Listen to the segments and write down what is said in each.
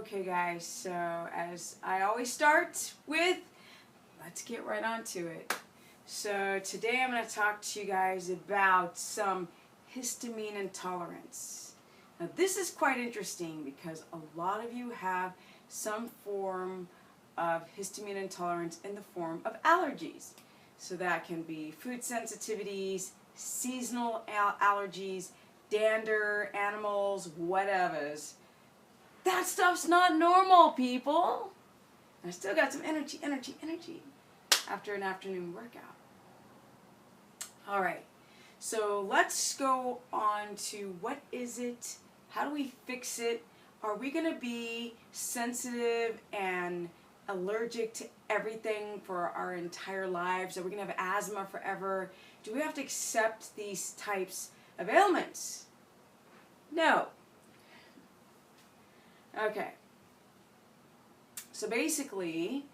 Okay guys, so as I always start with, let's get right on to it. So today I'm going to talk to you guys about some histamine intolerance. Now this is quite interesting because a lot of you have some form of histamine intolerance in the form of allergies. So that can be food sensitivities, seasonal allergies, dander, animals, whatevers. That stuff's not normal, people. I still got some energy after an afternoon workout. All right, so let's go on to what is it? How do we fix it? Are we going to be sensitive and allergic to everything for our entire lives? Are we going to have asthma forever? Do we have to accept these types of ailments? No. Okay, so basically,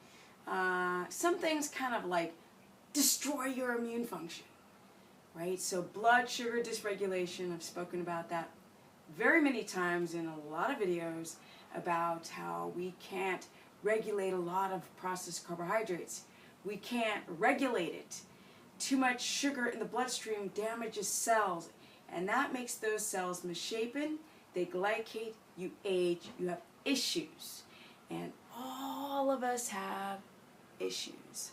some things kind of like destroy your immune function, right? So blood sugar dysregulation, I've spoken about that very many times in a lot of videos about how we can't regulate a lot of processed carbohydrates. We can't regulate it. Too much sugar in the bloodstream damages cells, and that makes those cells misshapen. They glycate, you age, you have issues. And all of us have issues.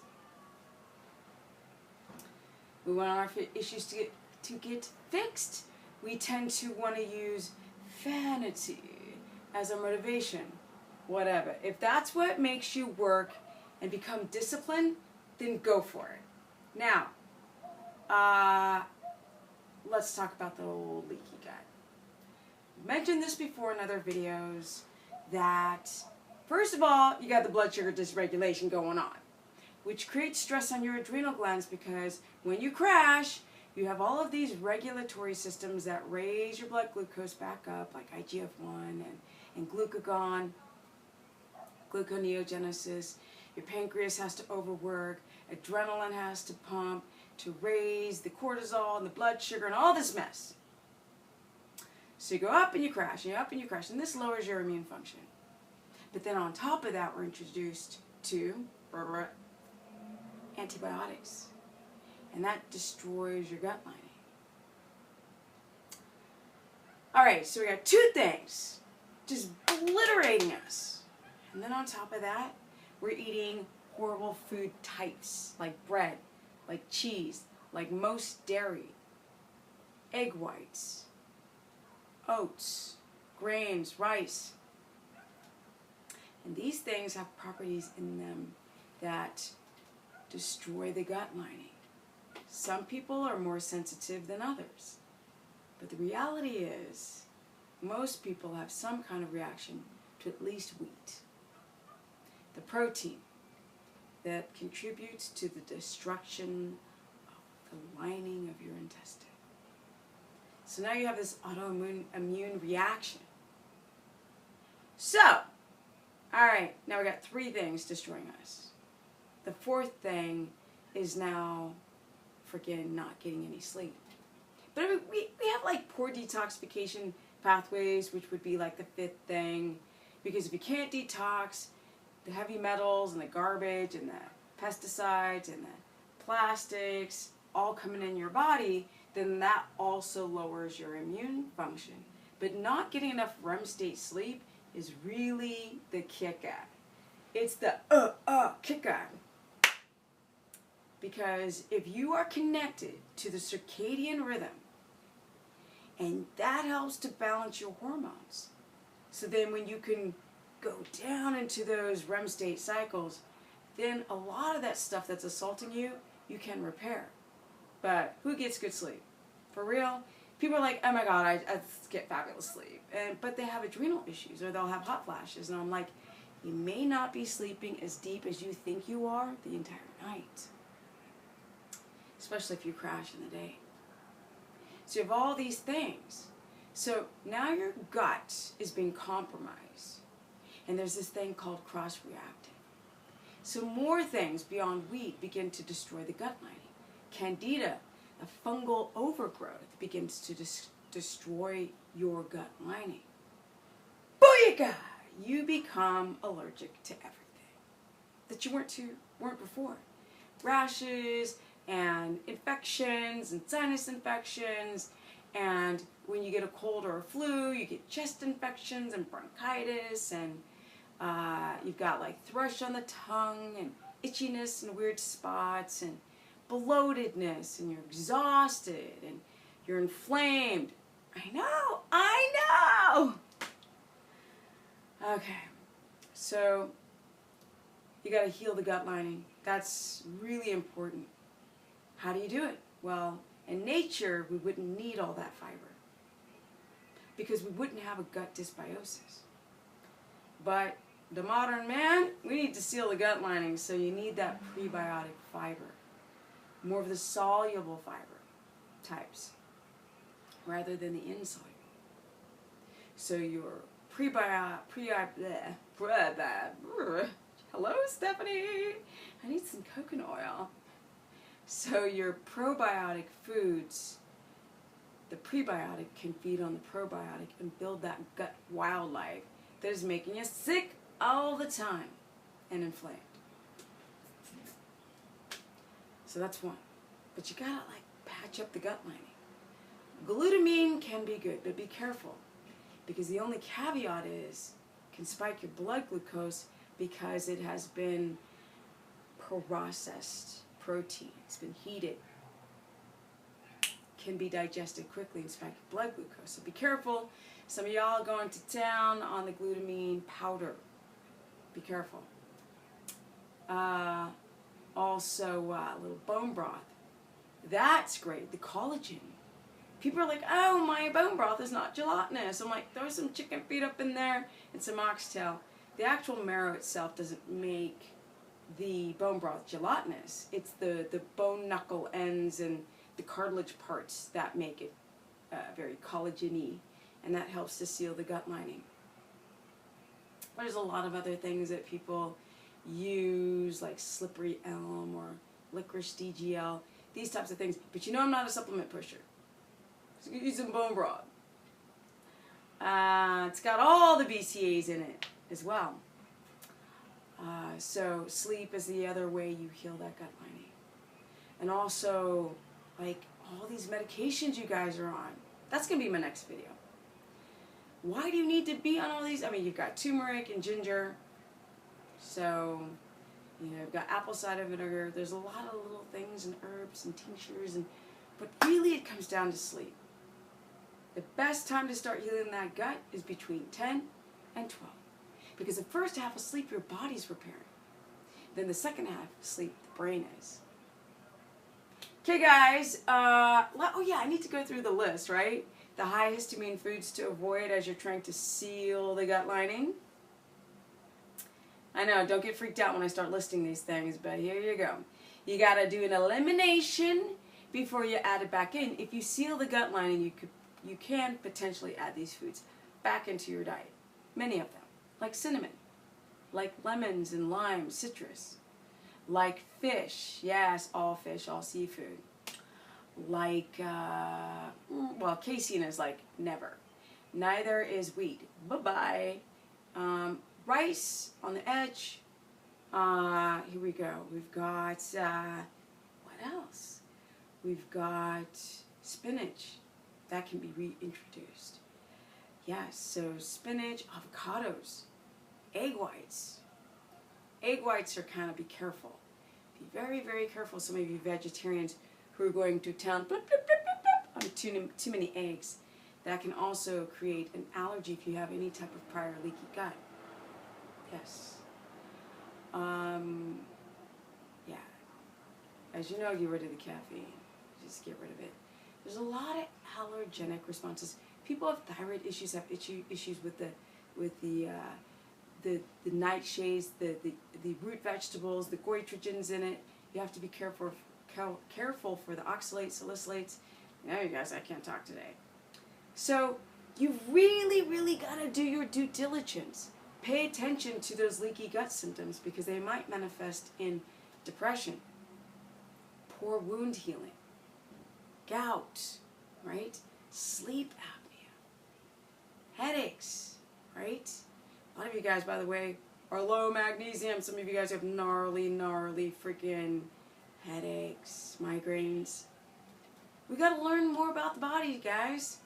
We want our issues to get fixed. We tend to want to use vanity as a motivation. Whatever. If that's what makes you work and become disciplined, then go for it. Now, let's talk about the old leaky gut. Mentioned this before in other videos that first of all you got the blood sugar dysregulation going on, which creates stress on your adrenal glands because when you crash you have all of these regulatory systems that raise your blood glucose back up, like IGF-1 and glucagon, gluconeogenesis. Your pancreas has to overwork, adrenaline has to pump to raise the cortisol and the blood sugar and all this mess. So you go up and you crash, and you up and you crash, and this lowers your immune function. But then on top of that, we're introduced to antibiotics, and that destroys your gut lining. All right, so we got two things just obliterating us. And then on top of that, we're eating horrible food types like bread, like cheese, like most dairy, egg whites, oats, grains, rice. And these things have properties in them that destroy the gut lining. Some people are more sensitive than others. But the reality is, most people have some kind of reaction to at least wheat. The protein that contributes to the destruction of the lining of your intestine. So now you have this autoimmune reaction. So, alright, now we got three things destroying us. The fourth thing is now freaking not getting any sleep. But I mean, we have like poor detoxification pathways, which would be like the fifth thing. Because if you can't detox the heavy metals and the garbage and the pesticides and the plastics all coming in your body, then that also lowers your immune function. But not getting enough REM state sleep is really the kick-ass. It's the kick-ass. Because if you are connected to the circadian rhythm, and that helps to balance your hormones, so then when you can go down into those REM state cycles, then a lot of that stuff that's assaulting you, you can repair. But who gets good sleep? For real? People are like, oh my God, I get fabulous sleep. But they have adrenal issues or they'll have hot flashes. And I'm like, you may not be sleeping as deep as you think you are the entire night. Especially if you crash in the day. So you have all these things. So now your gut is being compromised. And there's this thing called cross-reactive. So more things beyond wheat begin to destroy the gut lining. Candida, a fungal overgrowth, begins to destroy your gut lining. Booyah! you become allergic to everything that you weren't before. Rashes and infections and sinus infections, and when you get a cold or a flu, you get chest infections and bronchitis, and you've got like thrush on the tongue and itchiness and weird spots and bloatedness, and you're exhausted and you're inflamed. I know. Okay, so you got to heal the gut lining. That's really important. How do you do it? Well, in nature, we wouldn't need all that fiber because we wouldn't have a gut dysbiosis. But the modern man, we need to seal the gut lining, so you need that prebiotic fiber, more of the soluble fiber types rather than the insoluble. So your hello, Stephanie. I need some coconut oil. So your probiotic foods, the prebiotic can feed on the probiotic and build that gut wildlife that is making you sick all the time and inflamed. So that's one. But you gotta like patch up the gut lining. Glutamine can be good, but be careful, because the only caveat is it can spike your blood glucose because it has been processed protein. It's been heated. Can be digested quickly and spike your blood glucose. So be careful. Some of y'all going to town on the glutamine powder. Be careful. Also, a little bone broth. That's great. The collagen. People are like, oh, my bone broth is not gelatinous. I'm like, throw some chicken feet up in there and some oxtail. The actual marrow itself doesn't make the bone broth gelatinous. It's the bone knuckle ends and the cartilage parts that make it very collagen-y, and that helps to seal the gut lining. But there's a lot of other things that people use, like slippery elm or licorice DGL, these types of things. But you know I'm not a supplement pusher. So you use some bone broth. It's got all the BCAAs in it as well. So sleep is the other way you heal that gut lining. And also, like, all these medications you guys are on. That's going to be my next video. Why do you need to be on all these? I mean, you've got turmeric and ginger. So, you know, you've got apple cider vinegar. There's a lot of little things and herbs and tinctures. But really it comes down to sleep. The best time to start healing that gut is between 10 and 12. Because the first half of sleep, your body's repairing. Then the second half of sleep, the brain is. Okay, guys. Oh, yeah, I need to go through the list, right? The high histamine foods to avoid as you're trying to seal the gut lining. I know, don't get freaked out when I start listing these things, but here you go. You got to do an elimination before you add it back in. If you seal the gut lining, you can potentially add these foods back into your diet. Many of them. Like cinnamon, like lemons and lime, citrus, like fish, yes, all fish, all seafood, like, well, casein is like never, neither is wheat, bye-bye, rice on the edge, here we go, we've got, what else, we've got spinach, that can be reintroduced. Yes, so spinach, avocados, egg whites. Egg whites are kind of, be careful. Be very, very careful, some of you vegetarians who are going to town on too many eggs. That can also create an allergy if you have any type of prior leaky gut. Yes. Yeah. As you know, get rid of the caffeine. Just get rid of it. There's a lot of allergenic responses. People have thyroid issues, have issues with the nightshades, the root vegetables, the goitrogens in it. You have to be careful for the oxalates, salicylates. Now, you guys, I can't talk today. So you really, really got to do your due diligence. Pay attention to those leaky gut symptoms because they might manifest in depression, poor wound healing, gout, right? Sleep apnea, headaches, right? Body lot of you guys, by the way, are low magnesium. Some of you guys have gnarly freaking headaches, migraines. We got to learn more about the body, guys.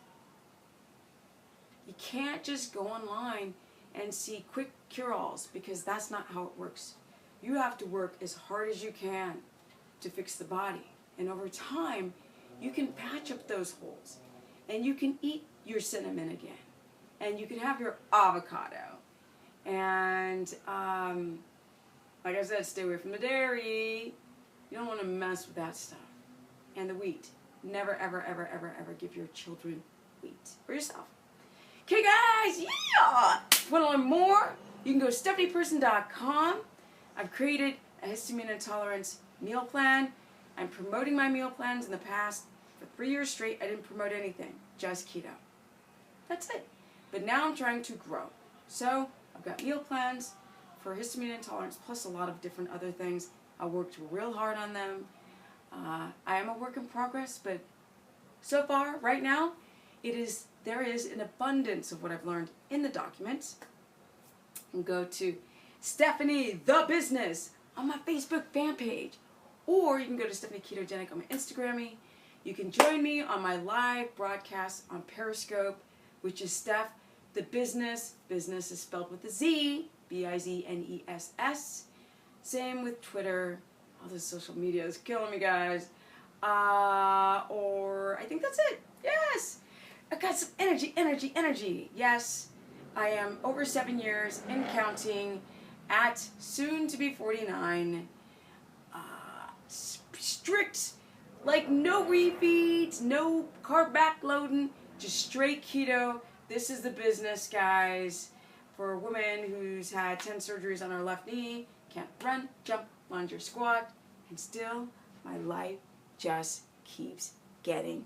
You can't just go online and see quick cure-alls, because that's not how it works. You have to work as hard as you can to fix the body. And over time, you can patch up those holes. And you can eat your cinnamon again. And you can have your avocado. And, like I said, stay away from the dairy. You don't want to mess with that stuff. And the wheat. Never, ever, ever, ever, ever give your children wheat. Or yourself. Okay, guys, yeah! If you want to learn more, you can go to stephanieperson.com. I've created a histamine intolerance meal plan. I'm promoting my meal plans. In the past, for 3 years straight, I didn't promote anything, just keto. That's it. But now I'm trying to grow. So I've got meal plans for histamine intolerance, plus a lot of different other things. I worked real hard on them. I am a work in progress, but so far, right now, there is an abundance of what I've learned in the documents. And go to Stephanie the Business on my Facebook fan page. Or you can go to Stephanie Ketogenic on my Instagram. You can join me on my live broadcast on Periscope, which is Steph the Business. Business is spelled with a Z, B-I-Z-N-E-S-S. Same with Twitter. All this social media is killing me, guys. Or I think that's it. Yes. I got some energy. Yes. I am over 7 years and counting, at soon to be 49. Strict, like no refeeds, no carb backloading, just straight keto. This is the business, guys. For a woman who's had 10 surgeries on her left knee, can't run, jump, lunge, or squat, and still my life just keeps getting